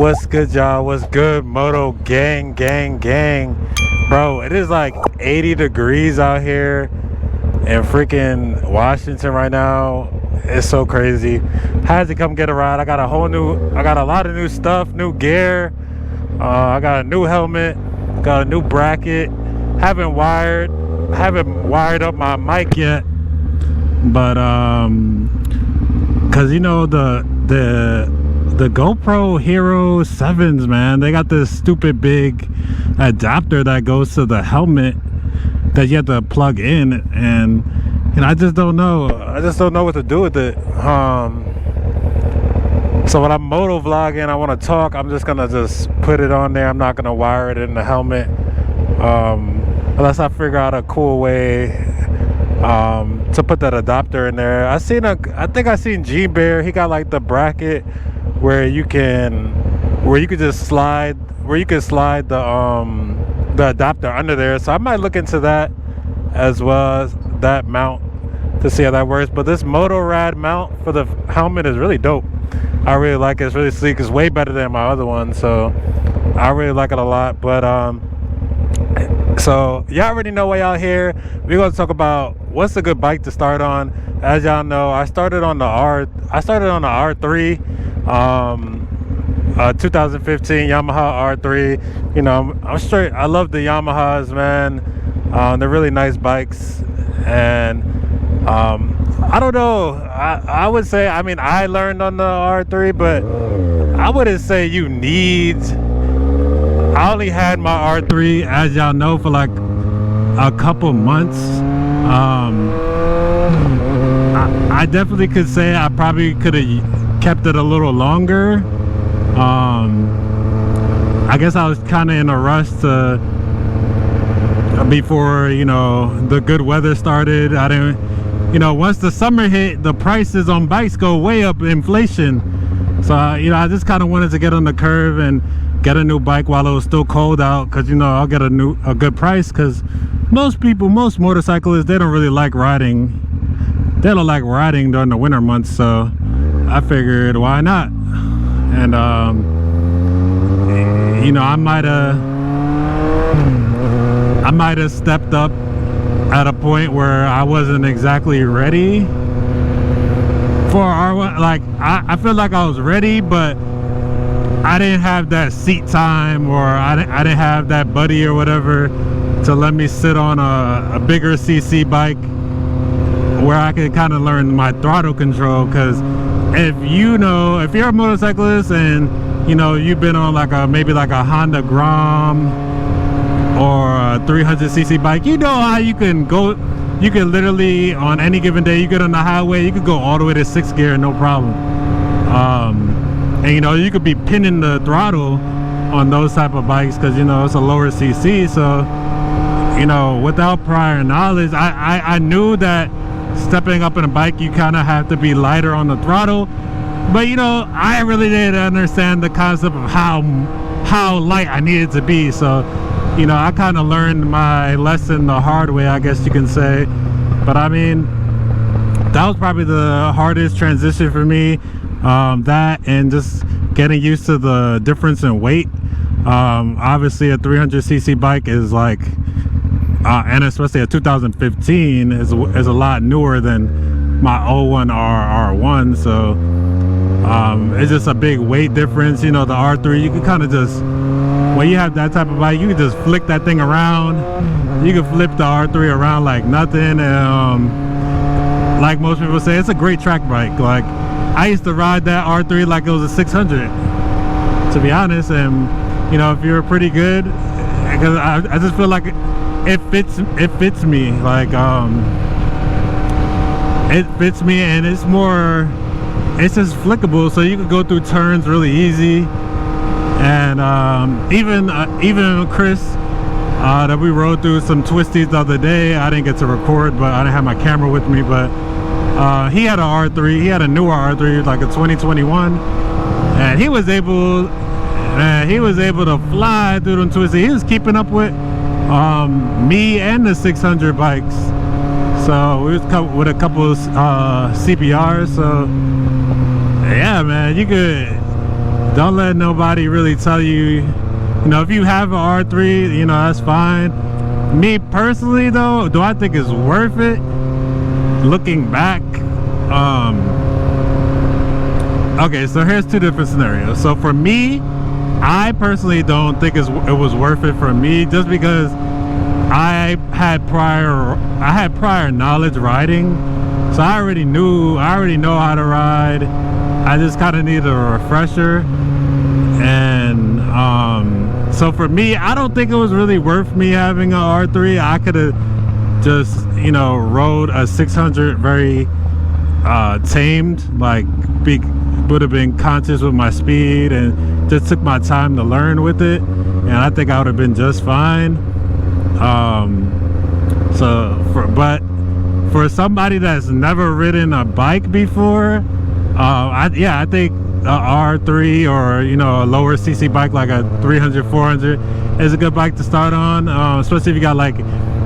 What's good, y'all? What's good, Moto gang, gang, gang? Bro, it is like 80 degrees out here in freaking Washington right now. It's so crazy. Had to come get a ride. I got a lot of new stuff, new gear. I got a new helmet, got a new bracket. Haven't wired up my mic yet, but cause you know the GoPro Hero 7s, man, they got this stupid big adapter that goes to the helmet that you have to plug in, and I just don't know what to do with it. So when I'm moto vlogging, I want to talk, I'm just gonna put it on there. I'm not gonna wire it in the helmet unless I figure out a cool way to put that adapter in there. I think I seen G Bear, he got like the bracket where you can slide the adapter under there. So I might look into that as well, as that mount, to see how that works. But this Moto Rad mount for the helmet is really dope. I really like it. It's really sleek. It's way better than my other one, so I really like it a lot. But so y'all already know why y'all here. We're gonna talk about what's a good bike to start on. As y'all know, I started on the R3, 2015 Yamaha R3. You know, I'm straight. I love the Yamahas, man. They're really nice bikes, and I don't know. I would say, I mean, I learned on the R3, but I wouldn't say you need. I only had my R3, as y'all know, for like a couple months. I definitely could say I probably could have kept it a little longer. I guess I was kind of in a rush before, you know, the good weather started. I didn't, you know, once the summer hit, the prices on bikes go way up, inflation. So, you know, I just kind of wanted to get on the curve and get a new bike while it was still cold out, because, you know, I'll get a good price, because most motorcyclists, they don't really like riding. They don't like riding during the winter months, so I figured, why not? And you know, I might have stepped up at a point where I wasn't exactly ready for R1. Like I feel like I was ready, but I didn't have that seat time, or I didn't have that buddy or whatever to let me sit on a bigger CC bike where I could kind of learn my throttle control. Because if you're a motorcyclist and you know you've been on like maybe like a Honda Grom or a 300cc bike, you know how you can literally on any given day, you get on the highway, you could go all the way to 6th gear, no problem. And you know, you could be pinning the throttle on those type of bikes, because you know it's a lower cc. So you know, without prior knowledge, I knew that stepping up in a bike, you kind of have to be lighter on the throttle, but you know, I really didn't understand the concept of how light I needed to be. So you know, I kind of learned my lesson the hard way, I guess you can say. But I mean, that was probably the hardest transition for me, that and just getting used to the difference in weight. Obviously a 300cc bike is like and especially a 2015 is a lot newer than my 01 R1. So it's just a big weight difference. You know, the R3, you can kind of just, when you have that type of bike, you can just flick that thing around. You can flip the R3 around like nothing. And like most people say, it's a great track bike. Like I used to ride that R3 like it was a 600, to be honest. And you know, if you're pretty good, because I just feel like it fits me. Like it fits me, and it's just flickable, so you can go through turns really easy. And even Chris, that we rode through some twisties the other day, I didn't get to record, but I didn't have my camera with me, but he had a R3, he had a newer R3, like a 2021, and he was able to fly through them twisties. He was keeping up with me and the 600 bikes. So we was with a couple of CBRs. So yeah, man, you could don't let nobody really tell you, you know, if you have an R3, you know, that's fine. Me personally though, do I think it's worth it? Looking back, okay, so here's two different scenarios. So for me, I personally don't think it was worth it for me, just because I had prior knowledge riding, so I already know how to ride. I just kind of needed a refresher, and so for me, I don't think it was really worth me having an R3. I could have just, you know, rode a 600 very tamed, like would have been conscious with my speed and just took my time to learn with it, and I think I would have been just fine. But for somebody that's never ridden a bike before, I think a R3 or, you know, a lower CC bike like a 300, 400 is a good bike to start on, especially if you got like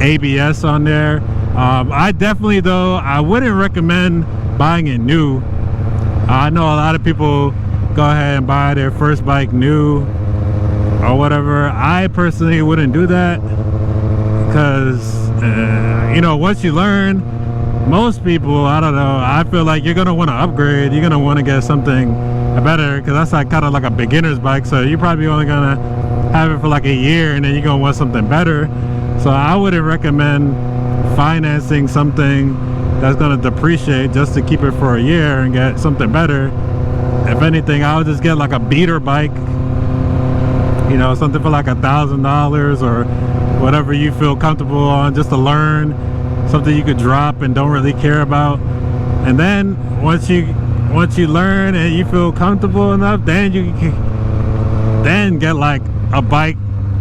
ABS on there. I definitely, though, I wouldn't recommend buying it new. I know a lot of people go ahead and buy their first bike new or whatever. I personally wouldn't do that, because you know, once you learn, most people, I don't know, I feel like you're gonna want to upgrade. You're gonna want to get something better, because that's like kind of like a beginner's bike, so you're probably only gonna have it for like a year and then you're gonna want something better. So I wouldn't recommend financing something that's gonna depreciate just to keep it for a year and get something better. If anything, I would just get like a beater bike, you know, something for like $1,000 or whatever you feel comfortable on, just to learn, something you could drop and don't really care about. And then once you learn and you feel comfortable enough, then you can then get like a bike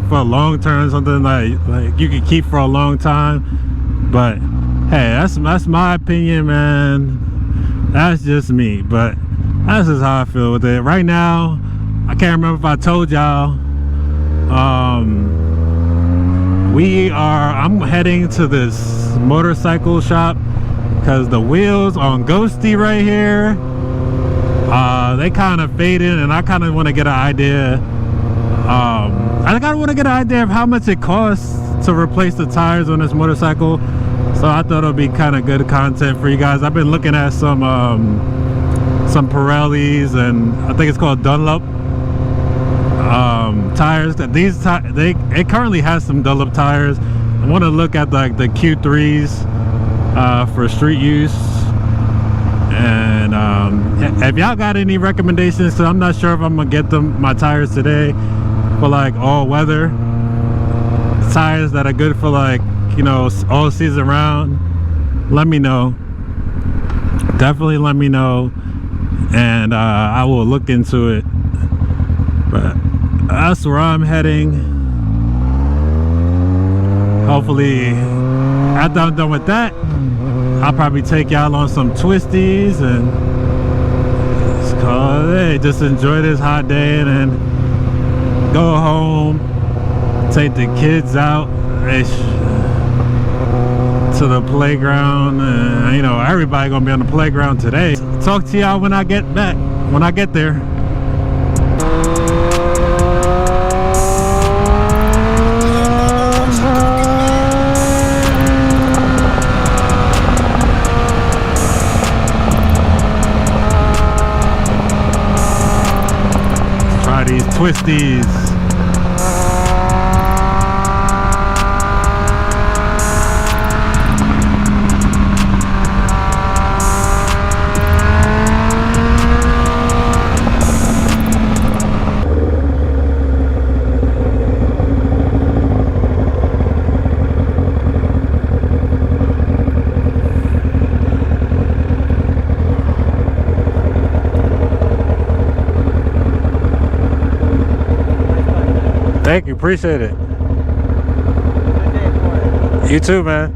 for a long term, something like you can keep for a long time. But hey, that's my opinion, man. That's just me, but that's just how I feel with it right now. I can't remember if I told y'all, I'm heading to this motorcycle shop because the wheels on Ghosty right here, they kind of faded, and I kind of want to get an idea. I kind of want to get an idea of how much it costs to replace the tires on this motorcycle. So I thought it would be kind of good content for you guys. I've been looking at some Pirellis, and I think it's called Dunlop tires. That it currently has some Dunlop tires. I want to look at like the Q3s for street use. And if y'all got any recommendations, so I'm not sure if I'm gonna get my tires today for like all weather tires that are good for, like, you know, all season round. Let me know, definitely let me know, and I will look into it. But that's where I'm heading. Hopefully after I'm done with that, I'll probably take y'all on some twisties and just call it a day. Just enjoy this hot day and then go home, take the kids out to the playground, and you know, everybody gonna be on the playground today. Talk to y'all when I get back, when I get there. These twisties. Thank you, appreciate it. You too, man.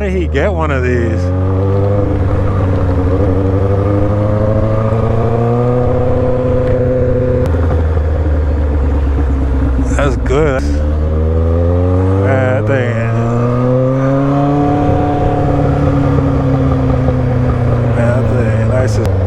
did he get one of these? That's good. Man, that thing. Man, that thing nice as.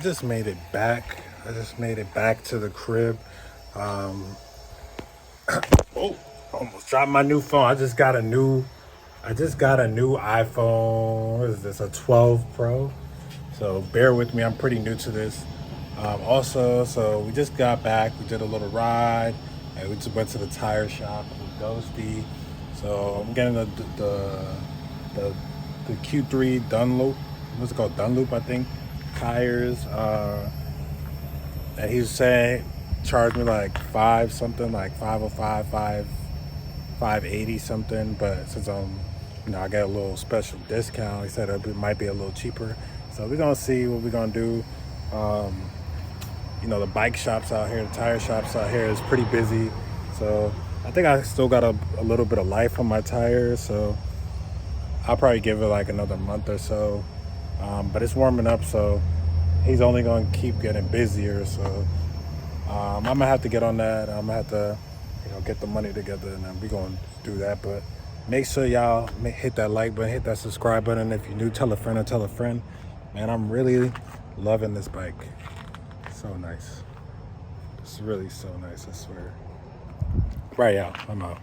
just made it back. I just made it back to the crib. Oh, almost dropped my new phone. I just got a new iPhone. What is this? A 12 Pro. So bear with me. I'm pretty new to this. Also, so we just got back. We did a little ride, and we just went to the tire shop with Ghosty. So I'm getting the Q3 Dunlop. What's it called? Dunlop, I think. Tires. And he was saying charged me like 505, 580 something. But since I got a little special discount, he said it might be a little cheaper. So we're gonna see what we're gonna do. The bike shops out here, the tire shops out here is pretty busy. So I think I still got a little bit of life on my tires. So I'll probably give it like another month or so. But it's warming up, so he's only going to keep getting busier. So I'm going to have to get on that. I'm going to have to, get the money together, and then we're going to do that. But make sure y'all hit that like button, hit that subscribe button. If you're new, tell a friend or tell a friend. Man, I'm really loving this bike. So nice. It's really so nice, I swear. Right, y'all. I'm out.